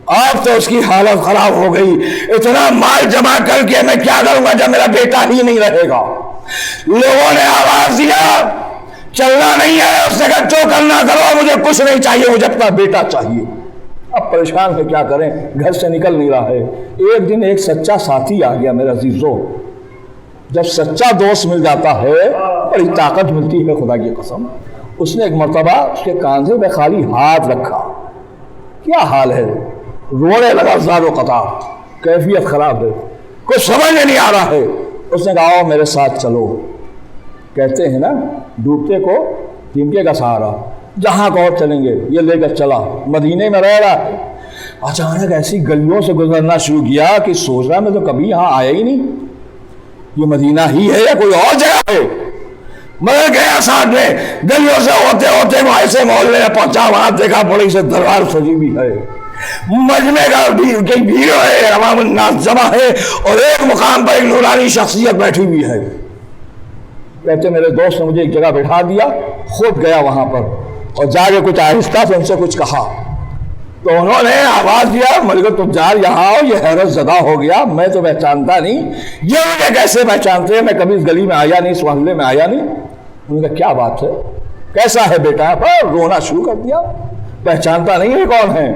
اب تو اس کی حالت خراب ہو گئی، اتنا مال جمع کر کے میں کیا کروں گا جب میرا بیٹا ہی نہیں رہے گا۔ لوگوں نے آواز دیا چلنا نہیں ہے، اس نے کہا جو کرنا کرو، مجھے کچھ نہیں چاہیے، مجھے اپنا بیٹا چاہیے۔ اب پریشان ہے، کیا کریں، گھر سے نکل نہیں رہا ہے۔ ایک دن ایک سچا ساتھی آ گیا میرا عزیزو، جب سچا دوست مل جاتا ہے بڑی طاقت ملتی ہے، خدا کی قسم۔ اس نے ایک مرتبہ اس کے کاندھے پہ خالی ہاتھ رکھا، کیا حال ہے، رونے لگا زار و قطع، کیفیت خراب ہے، کچھ سمجھ میں نہیں آ رہا ہے۔ اس نے کہا آؤ میرے ساتھ چلو، کہتے ہیں نا ڈوبتے کو تنکے کا سہارا، جہاں کو چلیں گے، یہ لے کر چلا۔ مدینے میں رہ رہا ہے، اچانک ایسی گلیوں سے گزرنا شروع کیا کہ سوچ رہا میں تو کبھی یہاں آیا ہی نہیں، یہ مدینہ ہی ہے یا کوئی اور جگہ ہے؟ مگر گیا ساتھ میں، گلیوں سے ہوتے ہوتے وہ ایسے محلے میں پہنچا، وہاں دیکھا بڑی سے دربار سجی بھی ہے، مجمع کا بھیڑ ہے، عوام الناس جمع ہے، اور ایک مقام پر ایک نورانی شخصیت بیٹھی ہوئی ہے۔ کہتے میرے دوست نے مجھے ایک جگہ بٹھا دیا، خود گیا وہاں پر اور جا کے کچھ آہستہ سے ان سے کچھ کہا، تو انہوں نے آواز دیا ملک تجار یہاں آؤ۔ یہ حیرت زدہ ہو گیا، میں تو پہچانتا نہیں، یہ مجھے کیسے پہچانتے ہیں، میں کبھی اس گلی میں آیا نہیں، اس محلے میں آیا نہیں۔ انہوں نے کہا کیا بات ہے، کیسا ہے بیٹا؟ پر رونا شروع کر دیا، پہچانتا نہیں ہے کون ہے۔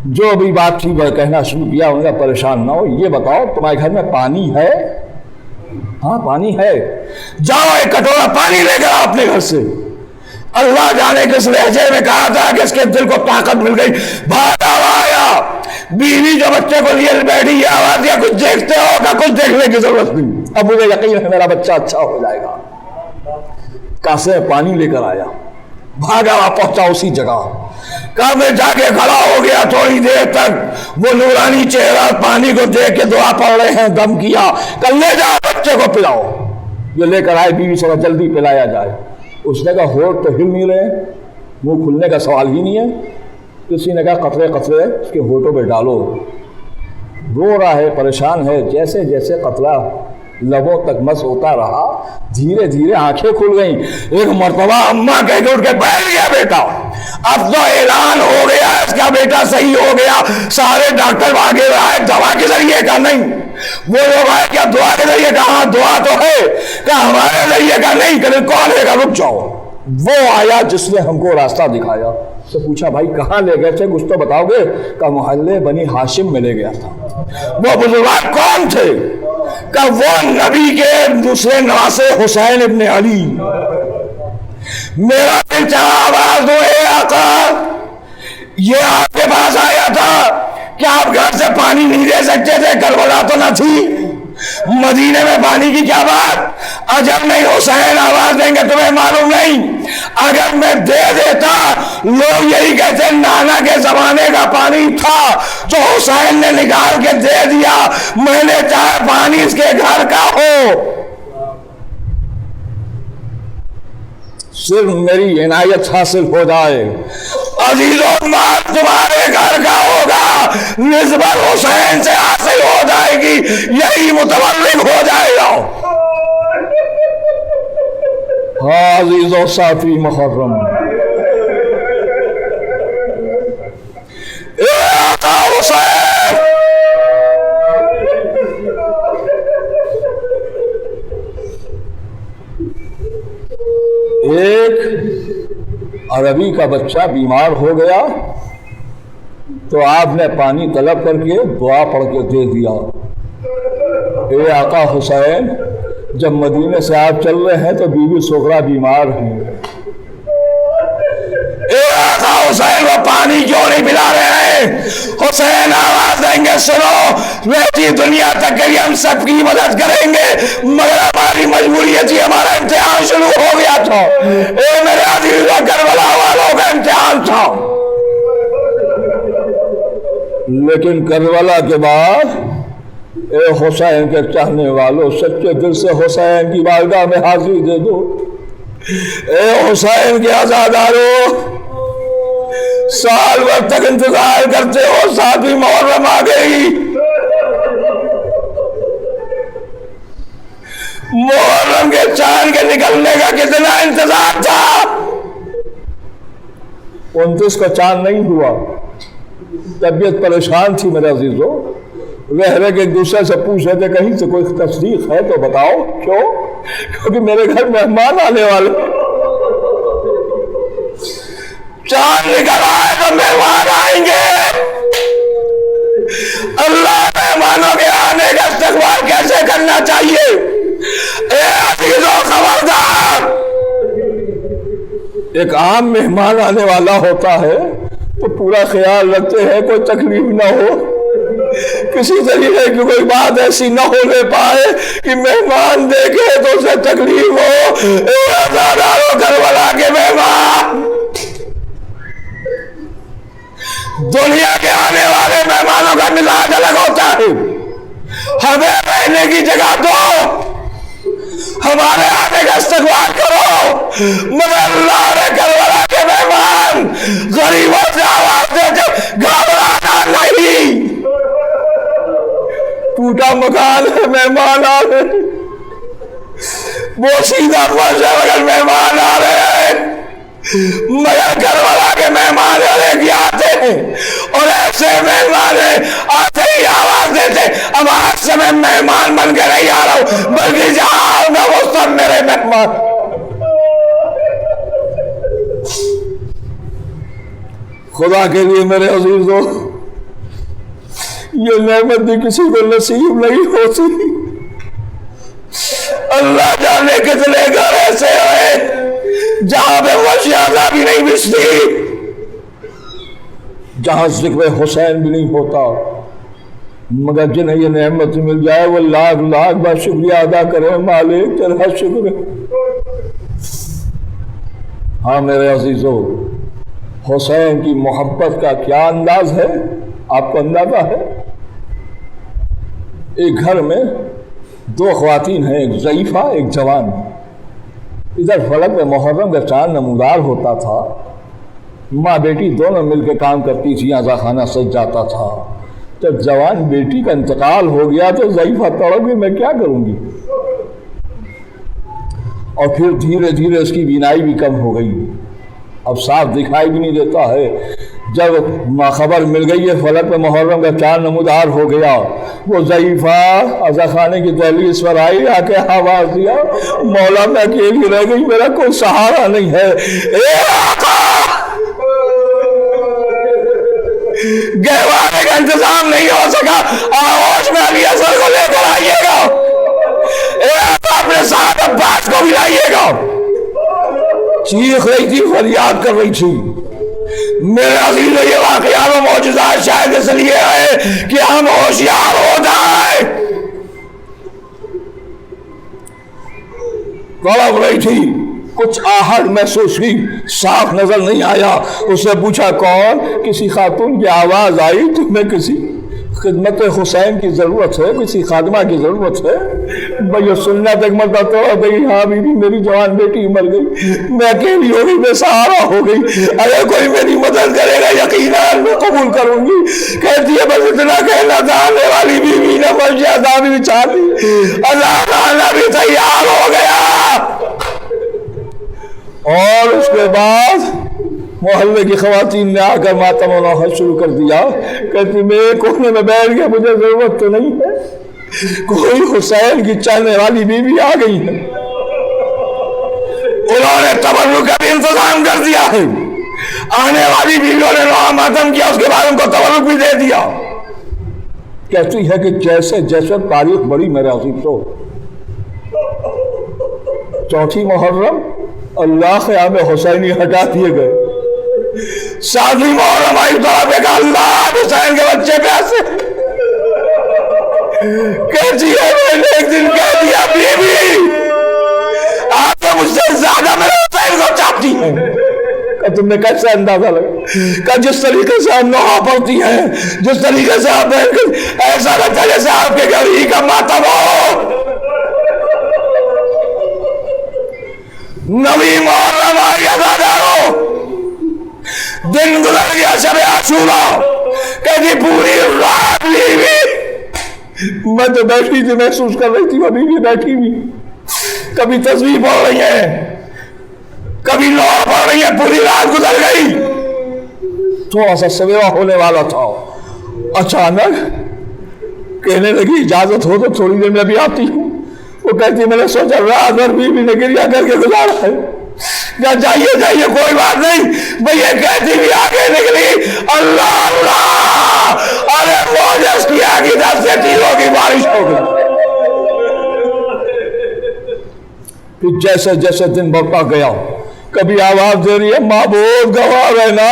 جو بھی بات تھی وہ کہنا شروع کیا۔ انہوں نے کہا پریشان نہ ہو، یہ بتاؤ تمہارے گھر میں پانی ہے؟ ہاں پانی ہے۔ جاؤ ایک کٹورا پانی لے کر اپنے گھر سے۔ اللہ جانے کس لہجے میں کہا تھا کہ اس کے دل کو طاقت مل گئی، بھاگا آیا، بیوی جو بچے کو لیے بیٹھی، آواز دیا کچھ دیکھتے ہو؟ کہ کچھ دیکھنے کی ضرورت نہیں، اب مجھے یقین ہے میرا بچہ اچھا ہو جائے گا۔ کاسے پانی لے کر آیا، بھاگا پہنچا اسی جگہ، کہاں میں جا کے کھڑا ہو گیا۔ تھوڑی دیر تک وہ نورانی چہرہ پانی کو دیکھ کے دعا پڑھ رہے ہیں، دم کیا، کل لے جاؤ بچے کو پلاؤ۔ یہ لے کر آئے، بیوی سے جلدی پلایا جائے۔ اس نے کہا ہونٹ تو ہل نہیں رہے، منہ کھلنے کا سوال ہی نہیں ہے۔ کسی نے کہا قطرے قطرے اس کے ہونٹوں پہ ڈالو۔ رو رہا ہے، پریشان ہے۔ جیسے جیسے قطرہ لبوں تک مس ہوتا رہا، دھیرے دھیرے آنکھیں کھل گئیں۔ ایک مرتبہ اماں کہہ کے اٹھ کے بیٹھ گیا بیٹا، اب تو اعلان ہو گیا اس کا بیٹا صحیح ہو گیا۔ سارے ڈاکٹر آگے آئے، دوا کے ذریعے کا نہیں، وہ لوگ آئے کیا دعا کے ذریعے کا؟ ہاں دعا تو ہے، کہ ہمارے ذریعے کا نہیں، کہ کون ہے؟ کا رک جاؤ۔ وہ آیا جس نے ہم کو راستہ دکھایا، اس سے پوچھا بھائی کہاں لے گئے تھے، کچھ تو بتاؤ گے؟ کہ محلے بنی ہاشم میں لے گیا تھا۔ وہ بزرگان کون تھے؟ کہ وہ نبی کے دوسرے نواسے حسین ابن علی۔ میرا دل چاہا آواز دو، اے آقا یہ آپ کے پاس آیا تھا، کیا آپ گھر سے پانی نہیں دے سکتے تھے؟ کربلا تو نہ تھی، مدینے میں پانی کی کیا بات؟ عجب نہیں حسین آواز دیں گے تمہیں معلوم نہیں، اگر میں دے دیتا لوگ یہی کہتے نانا کے زمانے کا پانی تھا جو حسین نے نکال کے دے دیا، میں نے چاہا پانی اس کے گھر کا ہو، صرف میری عنایت حاصل ہو جائے، عزیزوں مال تمہارے گھر کا ہوگا، نسبت حسین سے حاصل ہو جائے گی، یہی متورک ہو جائے گا۔ ہاں عزیزوں صافی محرم، اے آقا حسین، ایک عربی کا بچہ بیمار ہو گیا تو آپ نے پانی طلب کر کے دعا پڑھ کے دے دیا۔ اے آقا حسین، جب مدینے سے آپ چل رہے ہیں تو بیوی سغرا بیمار ہیں، اے آقا حسین وہ پانی کیوں نہیں پلا رہے ہیں؟ حسین آواز دیں گے سنو، ویسی دنیا تک کے لیے ہم سب کی مدد کریں گے، مگر ہماری مجبوری تھی، ہمارا امتحان شروع ہو گیا تھا، اے میرے عزیزوں کربلا والوں کا امتحان تھا۔ لیکن کربلا کے بعد اے حسین کے چاہنے والوں، سچے دل سے حسین کی بارگاہ میں حاضری دے دو۔ اے حسین کے عزاداروں، سال بھر تک انتظار کرتے ہو، 7ویں محرم آ گئی۔ محرم کے چاند کے نکلنے کا کتنا انتظار تھا، 29 کا چاند نہیں ہوا۔ طبیعت پریشان تھی میرے عزیزوں، رہ رہ کے ایک دوسرے سے پوچھ رہے تھے کہیں سے کوئی تصدیق ہے تو بتاؤ۔ کیوں؟ کیونکہ میرے گھر مہمان آنے والے، چاند نکل آئے تو مہمان آئیں گے۔ اللہ مہمانوں کے آنے کا استقبال کیسے کرنا چاہیے؟ اے عزیزوں خبردار، ایک عام مہمان آنے والا ہوتا ہے تو پورا خیال رکھتے ہیں کوئی تکلیف نہ ہو، کسی طریقے کی کوئی بات ایسی نہ ہونے پائے کہ مہمان دیکھے تو اسے تکلیف ہو۔ اے عزاداروں، کربلا کے مہمان، دنیا کے آنے والے مہمانوں کا مزاج الگ ہوتا ہے۔ ہمیں رہنے کی جگہ دو، ہمارے آنے کا استقبال کرو، مگر اللہ نے کربلا کے مہمان غریبوں سے آواز دے کے گھبرانا نہیں۔ ٹوٹا مکان ہے، مہمان آ رہے، وہ سیدھا فرش ہے مگر مہمان آ رہے ہیں، مگر کربلا کے مہمان لے آتے ہیں، اور ایسے مہمان آتے ہی آواز دیتے، اب آج سے میں مہمان بن کے نہیں آ رہا ہوں، بلکہ جاؤ میں وہ سب میرے مہمان۔ خدا کے لیے میرے عزیزوں، یہ نعمت بھی کسی کو نصیب نہیں ہوتی۔ اللہ جانے کتنے گھر ایسے ہوئے جہاں پہ وحشی عذابی نہیں بچتی، جہاں ذکر حسین بھی نہیں ہوتا، مگر جنہیں یہ نعمت مل جائے وہ لاکھ لاکھ بار شکریہ ادا کرے، مالک تیرا شکر ہے۔ ہاں میرے عزیزوں، حسین کی محبت کا کیا انداز ہے، آپ کو اندازہ ہے؟ ایک گھر میں 2 خواتین ہیں، ایک ضعیفہ ایک جوان۔ ادھر فلک میں محرم کا چاند نمودار ہوتا تھا، ماں بیٹی دونوں مل کے کام کرتی تھی، عزا خانہ سج جاتا تھا۔ جب جوان بیٹی کا انتقال ہو گیا تو ضعیفہ تڑپ گئی، میں کیا کروں گی؟ اور پھر دھیرے دھیرے اس کی بینائی بھی کم ہو گئی، اب صاف دکھائی بھی نہیں دیتا ہے۔ جب خبر مل گئی ہے فلک میں محرم کا چاند نمودار ہو گیا، وہ ضعیفہ عزا خانے کی دہلیز پر آئی، آ کے آواز دیا، مولا میں اکیلی رہ گئی، میرا کوئی سہارا نہیں ہے، اے آقا گہوانے کا انتظام نہیں ہو سکا، آغوش میں علی اصغر کو لے کر آئیے گا، اے آقا اپنے ساتھ عباس کو بھی لائیے گا۔ چیخ رہی تھی، فریاد کر رہی تھی۔ میرے عزیزوں، یہ واقعات و معجزات شاید اس لیے ہے کہ ہم ہوشیار ہو جائیں۔ تڑپ رہی تھی، کچھ آہٹ محسوس ہوئی، صاف نظر نہیں آیا۔ اس نے پوچھا کون؟ کسی خاتون کی آواز آئی، تمہیں کسی خدمت حسین کی ضرورت ہے، کسی خادمہ کی ضرورت ہے؟ بھئی سننا تک مرتا تو بھئی ہاں بی بی میری جوان بیٹی مر گئی، میں اکیلی ہو گئی، بے سہارا ہو گئی، اگر کوئی میری مدد کرے گا یقیناً میں قبول کروں گی۔ کہتی ہے بس اتنا کہنا تھا، آنے والی بی بی نے فرش عذابی بچھا دی، اللہ تعالیٰ بھی تیار ہو گیا۔ اور اس کے بعد محلے کی خواتین نے آ کر ماتم و نوحہ شروع کر دیا، کہتی میں ایک کونے میں بیٹھ گیا، مجھے ضرورت تو نہیں ہے، کوئی حسین کی چاہنے والی بیوی آ گئی ہے، انہوں نے تبرک کا بھی انتظام کر دیا ہے، آنے والی بیویوں نے نوحہ ماتم کیا، اس کے بعد ان کو تبرک بھی دے دیا۔ کہتی ہے کہ جیسے جیسے تاریخ بڑی میرے عزیز تو 4 محرم اللہ خیام حسینی ہٹا دیے گئے، 7ویں محرم آئی تو آپ نے کہا اللہ حسین کے بچے پیاسے، کہتی ہے میں نے ایک دن کہہ دیا بی بی آپ تو مجھ سے زیادہ میرے حسین کو چاہتی ہیں، اور تم نے کیسے اندازہ لگا کہ جس طریقے سے آپ نوحہ پڑھتی ہیں، جس طریقے سے آپ ایسا لگتا ہے جیسے آپ کے گھر ہی کا ماتم ہو. نبی محرم آئی عزادارو، دن گزر گیا شب عاشورا، کہتی پوری رات لیوی. میں تو بیٹھی تھی، محسوس کر رہی تھی ابھی بھی بیٹھی ہوئی، کبھی تسبیح پڑھ رہی ہیں، کبھی نوحہ پڑھ رہی ہیں، پوری رات گزر گئی. تھوڑا سا سویرا ہونے والا تھا، اچانک کہنے لگی اجازت ہو تو تھوڑی دیر میں بھی آتی ہوں. وہ کہتی میں نے سوچا رات بھر بیوی نے گریا کر کے گزارا ہے، کیا جائیے جائیے کوئی بات نہیں. میں یہ کہتی بھی آگے نکلی، اللہ اللہ، ارے موجز کیا کی طرف سے تیروں کی بارش ہو گئی. پھر جیسے جیسے دن بڑھتا گیا، کبھی آواز دے رہی ہے معبود گواہ رہنا،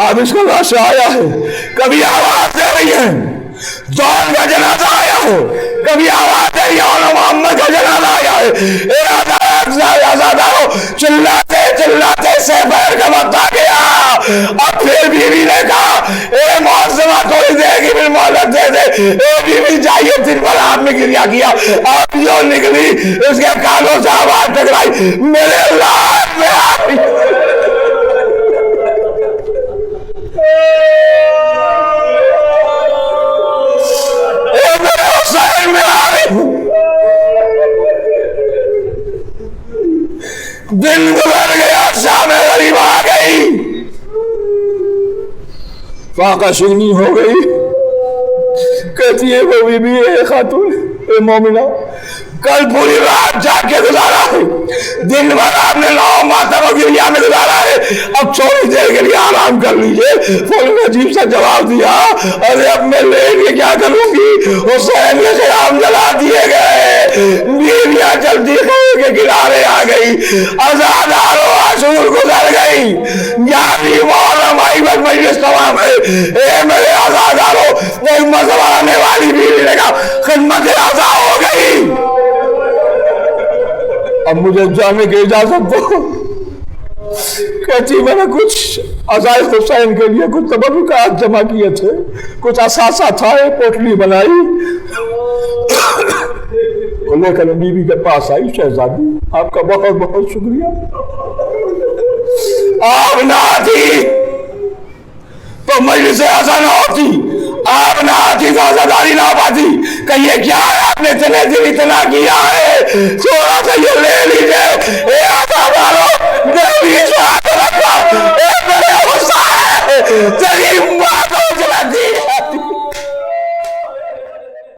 اب اس کا لاشا آیا ہے. کبھی آواز دے رہی ہے جان کا جنازہ آیا ہو، کبھی آواز دے رہی ہے محمد کا جنازہ آیا ہے. چلاتے چلاتے سے پیر کا وقت آ گیا. اب پھر بیوی نے کہا اے معظمہ تھوڑی دیر کی بھی مہلت دے دے. اے بیوی جائیے، دن بھر آپ نے گریا کیا، آپ جو نکلی اس کے کانوں سے آواز ٹکرائی، میرے اللہ میں آئی. دن گزر گیا، شام غریب آ گئی، فاقہ شگنی ہو گئی. کہتی ہے وہ بی بی اے خاتون، اے مومنہ، کل پوری رات جاگ کے گزارا ہے، دن بھر آپ نے نو ماتم و گریا میں گزارا ہے، اب تھوڑی دیر کے لیے آرام کر لیجئے. فوری نے عجیب سا جواب دیا، ارے اب میں لیٹ کے کیا کروں گی؟ حسین کے خیام جلا دیے گئے، بیویاں جلدی خیر کے کنارے آ گئی، عزادارو عاشور گزر گئی، 11ویں محرم آئی، بس مجلس تمام ہے. اے میرے عزادارو، وہ مزورانے والی بیوی نے کہا خدمت عزا ہو گئی، اب مجھے جانے کی اجازت دو. کہتی میں نے کچھ عزائے حسین کے لیے کچھ تبرکات جمع کیے تھے، کچھ اثاثہ تھا، ایک پوٹلی بنائی، لے کر بیوی کے پاس آئی. شہزادی آپ کا بہت بہت شکریہ، آپ نہ آتی تو مجلس عزا نہ ہوتی، آپ نہ آتی تو عزاداری نہ پاتی. کہ یہ کیا ہے آپ نے اتنے دن اتنا کیا ہے، تھوڑا سا یہ لے لیجئے. اے عزادارو، دیوی سوات رکھا، اے میرے حسین، تیری